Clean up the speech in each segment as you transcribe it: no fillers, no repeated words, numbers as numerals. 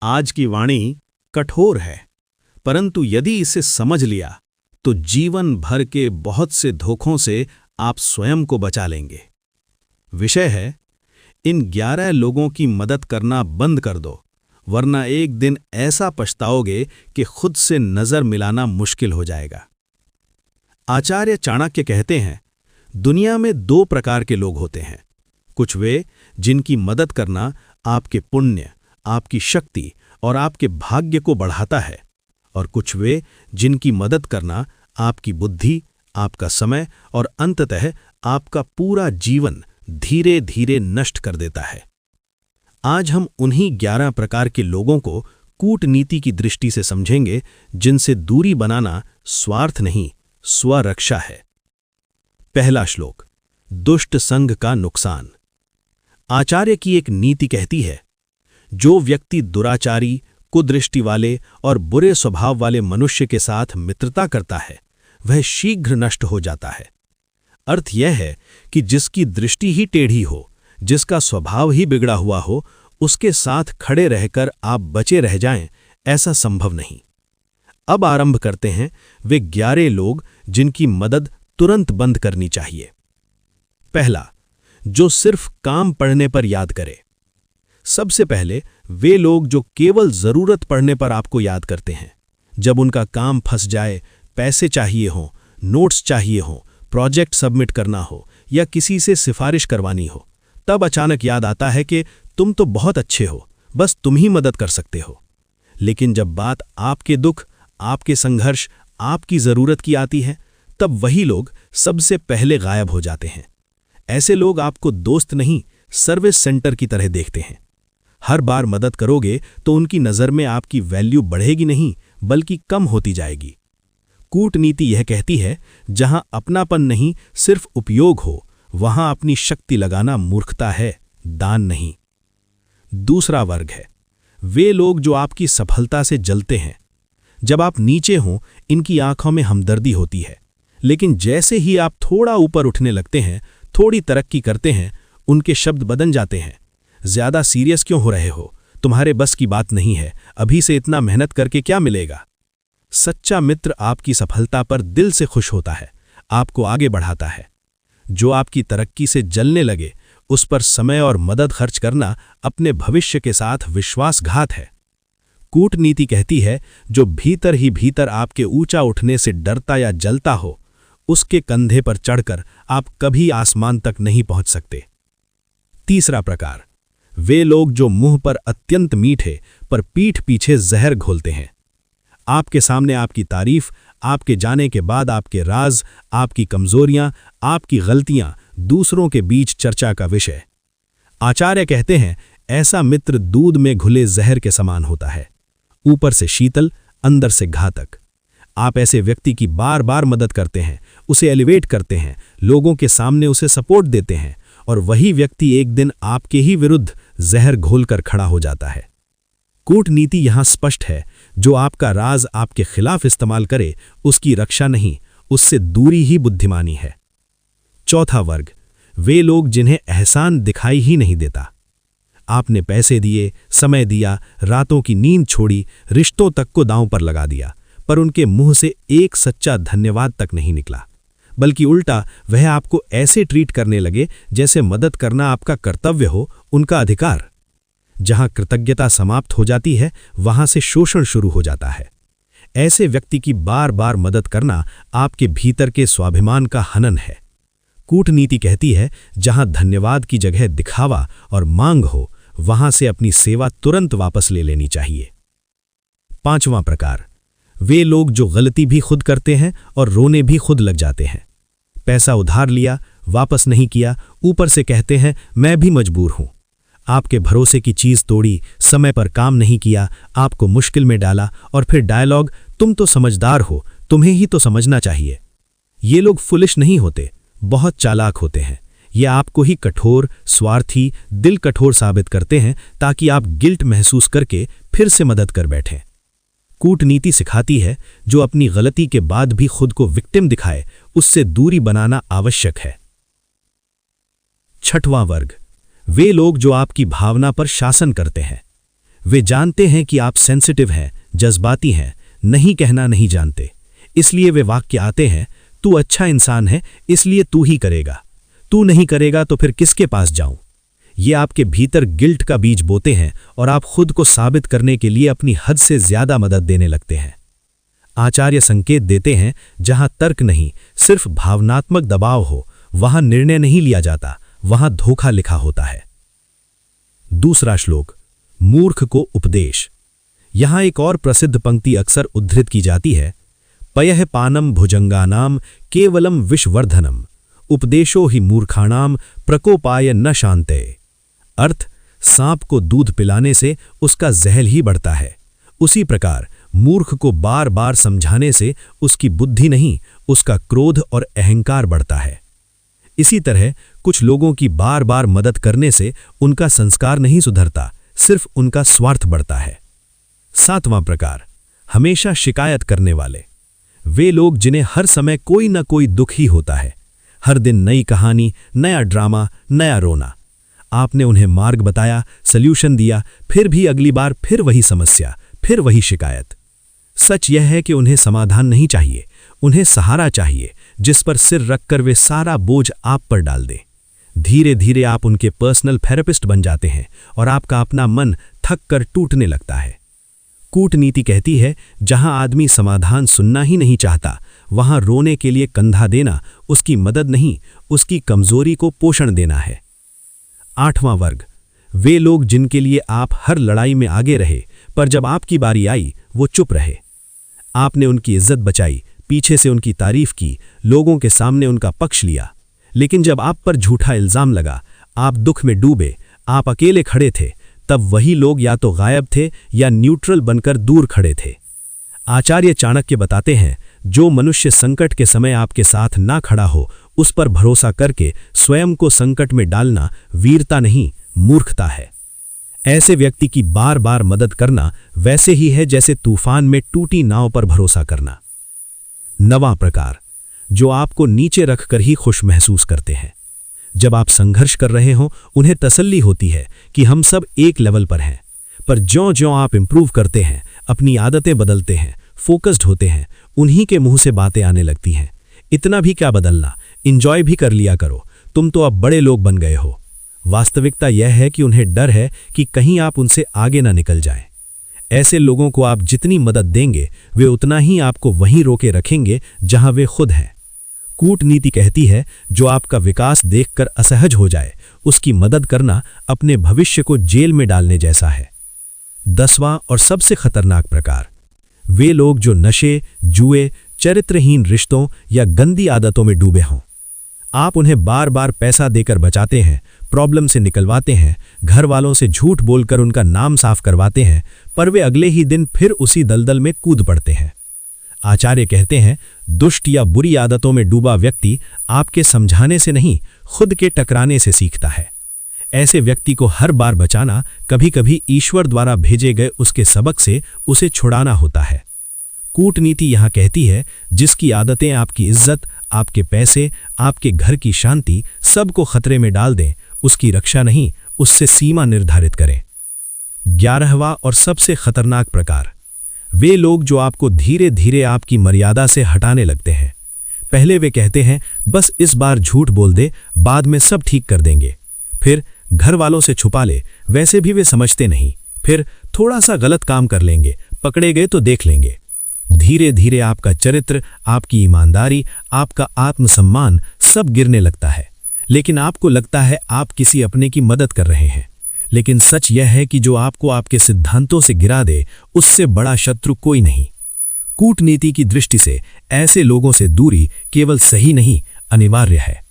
आज की वाणी कठोर है, परंतु यदि इसे समझ लिया तो जीवन भर के बहुत से धोखों से आप स्वयं को बचा लेंगे। विषय है, इन 11 लोगों की मदद करना बंद कर दो, वरना एक दिन ऐसा पछताओगे कि खुद से नजर मिलाना मुश्किल हो जाएगा। आचार्य चाणक्य कहते हैं, दुनिया में 2 प्रकार के लोग होते हैं। कुछ वे जिनकी मदद करना आपके पुण्य, आपकी शक्ति और आपके भाग्य को बढ़ाता है, और कुछ वे जिनकी मदद करना आपकी बुद्धि, आपका समय और अंततः आपका पूरा जीवन धीरे धीरे नष्ट कर देता है। आज हम उन्हीं 11 प्रकार के लोगों को कूटनीति की दृष्टि से समझेंगे, जिनसे दूरी बनाना स्वार्थ नहीं, स्वरक्षा है। पहला श्लोक, दुष्ट संग का नुकसान। आचार्य की एक नीति कहती है, जो व्यक्ति दुराचारी, कुदृष्टि वाले और बुरे स्वभाव वाले मनुष्य के साथ मित्रता करता है, वह शीघ्र नष्ट हो जाता है। अर्थ यह है कि जिसकी दृष्टि ही टेढ़ी हो, जिसका स्वभाव ही बिगड़ा हुआ हो, उसके साथ खड़े रहकर आप बचे रह जाएं, ऐसा संभव नहीं। अब आरंभ करते हैं वे 11 लोग जिनकी मदद तुरंत बंद करनी चाहिए। पहला, जो सिर्फ काम पड़ने पर याद करे। सबसे पहले वे लोग जो केवल जरूरत पड़ने पर आपको याद करते हैं। जब उनका काम फंस जाए, पैसे चाहिए हों, नोट्स चाहिए हों, प्रोजेक्ट सबमिट करना हो या किसी से सिफारिश करवानी हो, तब अचानक याद आता है कि तुम तो बहुत अच्छे हो, बस तुम ही मदद कर सकते हो। लेकिन जब बात आपके दुख, आपके संघर्ष, आपकी जरूरत की आती है, तब वही लोग सबसे पहले गायब हो जाते हैं। ऐसे लोग आपको दोस्त नहीं, सर्विस सेंटर की तरह देखते हैं। हर बार मदद करोगे तो उनकी नज़र में आपकी वैल्यू बढ़ेगी नहीं, बल्कि कम होती जाएगी। कूटनीति यह कहती है, जहां अपनापन नहीं, सिर्फ उपयोग हो, वहां अपनी शक्ति लगाना मूर्खता है, दान नहीं। दूसरा वर्ग है वे लोग जो आपकी सफलता से जलते हैं। जब आप नीचे हों, इनकी आंखों में हमदर्दी होती है, लेकिन जैसे ही आप थोड़ा ऊपर उठने लगते हैं, थोड़ी तरक्की करते हैं, उनके शब्द बदल जाते हैं। ज्यादा सीरियस क्यों हो रहे हो? तुम्हारे बस की बात नहीं है, अभी से इतना मेहनत करके क्या मिलेगा? सच्चा मित्र आपकी सफलता पर दिल से खुश होता है, आपको आगे बढ़ाता है। जो आपकी तरक्की से जलने लगे, उस पर समय और मदद खर्च करना अपने भविष्य के साथ विश्वासघात है। कूटनीति कहती है, जो भीतर ही भीतर आपके ऊंचा उठने से डरता या जलता हो, उसके कंधे पर चढ़कर आप कभी आसमान तक नहीं पहुंच सकते। तीसरा प्रकार, वे लोग जो मुंह पर अत्यंत मीठे पर पीठ पीछे जहर घोलते हैं। आपके सामने आपकी तारीफ, आपके जाने के बाद आपके राज, आपकी कमजोरियां, आपकी गलतियां दूसरों के बीच चर्चा का विषय। आचार्य कहते हैं, ऐसा मित्र दूध में घुले जहर के समान होता है, ऊपर से शीतल, अंदर से घातक। आप ऐसे व्यक्ति की बार बार मदद करते हैं, उसे एलिवेट करते हैं, लोगों के सामने उसे सपोर्ट देते हैं, और वही व्यक्ति एक दिन आपके ही विरुद्ध जहर घोलकर खड़ा हो जाता है। कूटनीति यहां स्पष्ट है, जो आपका राज आपके खिलाफ इस्तेमाल करे, उसकी रक्षा नहीं, उससे दूरी ही बुद्धिमानी है। चौथा वर्ग, वे लोग जिन्हें एहसान दिखाई ही नहीं देता। आपने पैसे दिए, समय दिया, रातों की नींद छोड़ी, रिश्तों तक को दांव पर लगा दिया, पर उनके मुंह से एक सच्चा धन्यवाद तक नहीं निकला, बल्कि उल्टा वह आपको ऐसे ट्रीट करने लगे जैसे मदद करना आपका कर्तव्य हो, उनका अधिकार। जहां कृतज्ञता समाप्त हो जाती है, वहां से शोषण शुरू हो जाता है। ऐसे व्यक्ति की बार बार मदद करना आपके भीतर के स्वाभिमान का हनन है। कूटनीति कहती है, जहां धन्यवाद की जगह दिखावा और मांग हो, वहां से अपनी सेवा तुरंत वापस ले लेनी चाहिए। पांचवां प्रकार, वे लोग जो गलती भी खुद करते हैं और रोने भी खुद लग जाते हैं। पैसा उधार लिया, वापस नहीं किया, ऊपर से कहते हैं मैं भी मजबूर हूं। आपके भरोसे की चीज तोड़ी, समय पर काम नहीं किया, आपको मुश्किल में डाला, और फिर डायलॉग, तुम तो समझदार हो, तुम्हें ही तो समझना चाहिए। ये लोग फुलिश नहीं होते, बहुत चालाक होते हैं। ये आपको ही कठोर, स्वार्थी, दिल कठोर साबित करते हैं, ताकि आप गिल्ट महसूस करके फिर से मदद कर बैठें। कूटनीति सिखाती है, जो अपनी गलती के बाद भी खुद को विक्टिम दिखाए, उससे दूरी बनाना आवश्यक है। छठवां वर्ग, वे लोग जो आपकी भावना पर शासन करते हैं। वे जानते हैं कि आप सेंसिटिव हैं, जज्बाती हैं, नहीं कहना नहीं जानते, इसलिए वे वाक्य आते हैं, तू अच्छा इंसान है इसलिए तू ही करेगा, तू नहीं करेगा तो फिर किसके पास जाऊं। ये आपके भीतर गिल्ट का बीज बोते हैं और आप खुद को साबित करने के लिए अपनी हद से ज्यादा मदद देने लगते हैं। आचार्य संकेत देते हैं, जहां तर्क नहीं, सिर्फ भावनात्मक दबाव हो, वहां निर्णय नहीं लिया जाता, वहां धोखा लिखा होता है। दूसरा श्लोक, मूर्ख को उपदेश। यहां एक और प्रसिद्ध पंक्ति अक्सर उद्धृत की जाती है, पयः पानम भुजंगानाम केवलम विषवर्धनम उपदेशो ही मूर्खाणाम प्रकोपाय न शांते। अर्थ, सांप को दूध पिलाने से उसका जहर ही बढ़ता है, उसी प्रकार मूर्ख को बार बार समझाने से उसकी बुद्धि नहीं, उसका क्रोध और अहंकार बढ़ता है। इसी तरह कुछ लोगों की बार बार मदद करने से उनका संस्कार नहीं सुधरता, सिर्फ उनका स्वार्थ बढ़ता है। सातवां प्रकार, हमेशा शिकायत करने वाले। वे लोग जिन्हें हर समय कोई न कोई दुख ही होता है, हर दिन नई कहानी, नया ड्रामा, नया रोना। आपने उन्हें मार्ग बताया, सल्यूशन दिया, फिर भी अगली बार फिर वही समस्या, फिर वही शिकायत। सच यह है कि उन्हें समाधान नहीं चाहिए, उन्हें सहारा चाहिए जिस पर सिर रखकर वे सारा बोझ आप पर डाल दें। धीरे धीरे आप उनके पर्सनल थेरेपिस्ट बन जाते हैं और आपका अपना मन थक कर टूटने लगता है। कूटनीति कहती है, जहां आदमी समाधान सुनना ही नहीं चाहता, वहां रोने के लिए कंधा देना उसकी मदद नहीं, उसकी कमजोरी को पोषण देना है। आठवां वर्ग, वे लोग जिनके लिए आप हर लड़ाई में आगे रहे, पर जब आपकी बारी आई वो चुप रहे। आपने उनकी इज्जत बचाई, पीछे से उनकी तारीफ की, लोगों के सामने उनका पक्ष लिया, लेकिन जब आप पर झूठा इल्जाम लगा, आप दुख में डूबे, आप अकेले खड़े थे, तब वही लोग या तो गायब थे या न्यूट्रल बनकर दूर खड़े थे। आचार्य चाणक्य बताते हैं, जो मनुष्य संकट के समय आपके साथ ना खड़ा हो, उस पर भरोसा करके स्वयं को संकट में डालना वीरता नहीं, मूर्खता है। ऐसे व्यक्ति की बार बार मदद करना वैसे ही है जैसे तूफान में टूटी नाव पर भरोसा करना। नवां प्रकार, जो आपको नीचे रखकर ही खुश महसूस करते हैं। जब आप संघर्ष कर रहे हों, उन्हें तसल्ली होती है कि हम सब एक लेवल पर हैं, पर ज्यों-ज्यों आप इंप्रूव करते हैं, अपनी आदतें बदलते हैं, फोकस्ड होते हैं, उन्हीं के मुंह से बातें आने लगती हैं, इतना भी क्या बदलना, इंजॉय भी कर लिया करो, तुम तो अब बड़े लोग बन गए हो। वास्तविकता यह है कि उन्हें डर है कि कहीं आप उनसे आगे ना निकल जाएं। ऐसे लोगों को आप जितनी मदद देंगे, वे उतना ही आपको वहीं रोके रखेंगे जहां वे खुद हैं। कूटनीति कहती है, जो आपका विकास देखकर असहज हो जाए, उसकी मदद करना अपने भविष्य को जेल में डालने जैसा है। 10वां और सबसे खतरनाक प्रकार, वे लोग जो नशे, जुए, चरित्रहीन रिश्तों या गंदी आदतों में डूबे हों। आप उन्हें बार बार पैसा देकर बचाते हैं, प्रॉब्लम से निकलवाते हैं, घर वालों से झूठ बोलकर उनका नाम साफ करवाते हैं, पर वे अगले ही दिन फिर उसी दलदल में कूद पड़ते हैं। आचार्य कहते हैं, दुष्ट या बुरी आदतों में डूबा व्यक्ति आपके समझाने से नहीं, खुद के टकराने से सीखता है। ऐसे व्यक्ति को हर बार बचाना कभी कभी ईश्वर द्वारा भेजे गए उसके सबक से उसे छुड़ाना होता है। कूटनीति यहां कहती है, जिसकी आदतें आपकी इज्जत, आपके पैसे, आपके घर की शांति सबको खतरे में डाल दें, उसकी रक्षा नहीं, उससे सीमा निर्धारित करें। 11वां और सबसे खतरनाक प्रकार, वे लोग जो आपको धीरे धीरे आपकी मर्यादा से हटाने लगते हैं। पहले वे कहते हैं, बस इस बार झूठ बोल दे, बाद में सब ठीक कर देंगे। फिर घर वालों से छुपा ले, वैसे भी वे समझते नहीं। फिर थोड़ा सा गलत काम कर लेंगे, पकड़े गए तो देख लेंगे। धीरे धीरे आपका चरित्र, आपकी ईमानदारी, आपका आत्मसम्मान सब गिरने लगता है, लेकिन आपको लगता है आप किसी अपने की मदद कर रहे हैं। लेकिन सच यह है कि जो आपको आपके सिद्धांतों से गिरा दे, उससे बड़ा शत्रु कोई नहीं। कूटनीति की दृष्टि से ऐसे लोगों से दूरी केवल सही नहीं, अनिवार्य है।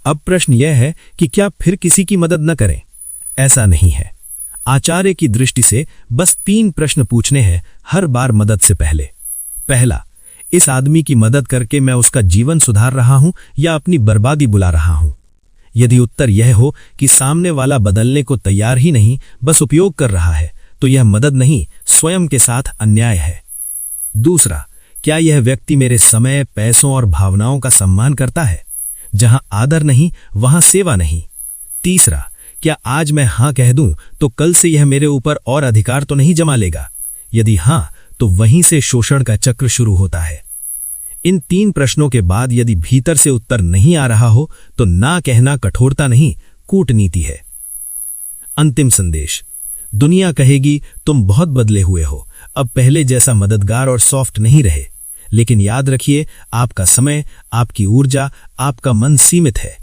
अब प्रश्न यह है कि क्या फिर किसी की मदद न करें? ऐसा नहीं है। आचार्य की दृष्टि से बस 3 प्रश्न पूछने हैं हर बार मदद से पहले। पहला, इस आदमी की मदद करके मैं उसका जीवन सुधार रहा हूं या अपनी बर्बादी बुला रहा हूं? यदि उत्तर यह हो कि सामने वाला बदलने को तैयार ही नहीं, बस उपयोग कर रहा है, तो यह मदद नहीं, स्वयं के साथ अन्याय है। दूसरा, क्या यह व्यक्ति मेरे समय, पैसों और भावनाओं का सम्मान करता है? जहां आदर नहीं, वहां सेवा नहीं। तीसरा, क्या आज मैं हाँ कह दूं तो कल से यह मेरे ऊपर और अधिकार तो नहीं जमा लेगा? यदि हाँ, तो वहीं से शोषण का चक्र शुरू होता है। इन 3 प्रश्नों के बाद यदि भीतर से उत्तर नहीं आ रहा हो तो ना कहना कठोरता नहीं, कूटनीति है। अंतिम संदेश। दुनिया कहेगी तुम बहुत बदले हुए हो, अब पहले जैसा मददगार और सॉफ्ट नहीं रहे। लेकिन याद रखिए, आपका समय, आपकी ऊर्जा, आपका मन सीमित है।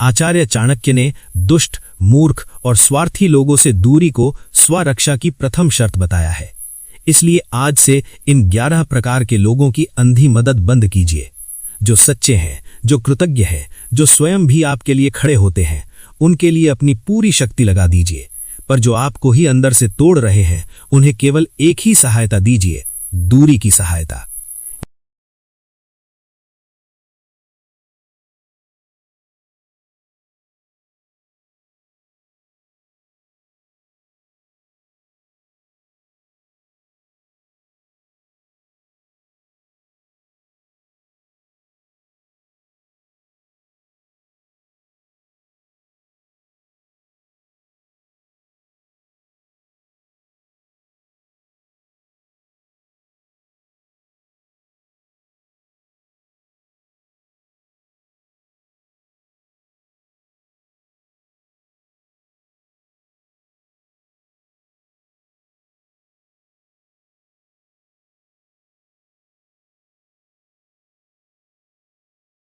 आचार्य चाणक्य ने दुष्ट, मूर्ख और स्वार्थी लोगों से दूरी को स्वरक्षा की प्रथम शर्त बताया है। इसलिए आज से इन 11 प्रकार के लोगों की अंधी मदद बंद कीजिए। जो सच्चे हैं, जो कृतज्ञ हैं, जो स्वयं भी आपके लिए खड़े होते हैं, उनके लिए अपनी पूरी शक्ति लगा दीजिए। पर जो आपको ही अंदर से तोड़ रहे हैं, उन्हें केवल एक ही सहायता दीजिए, दूरी की सहायता।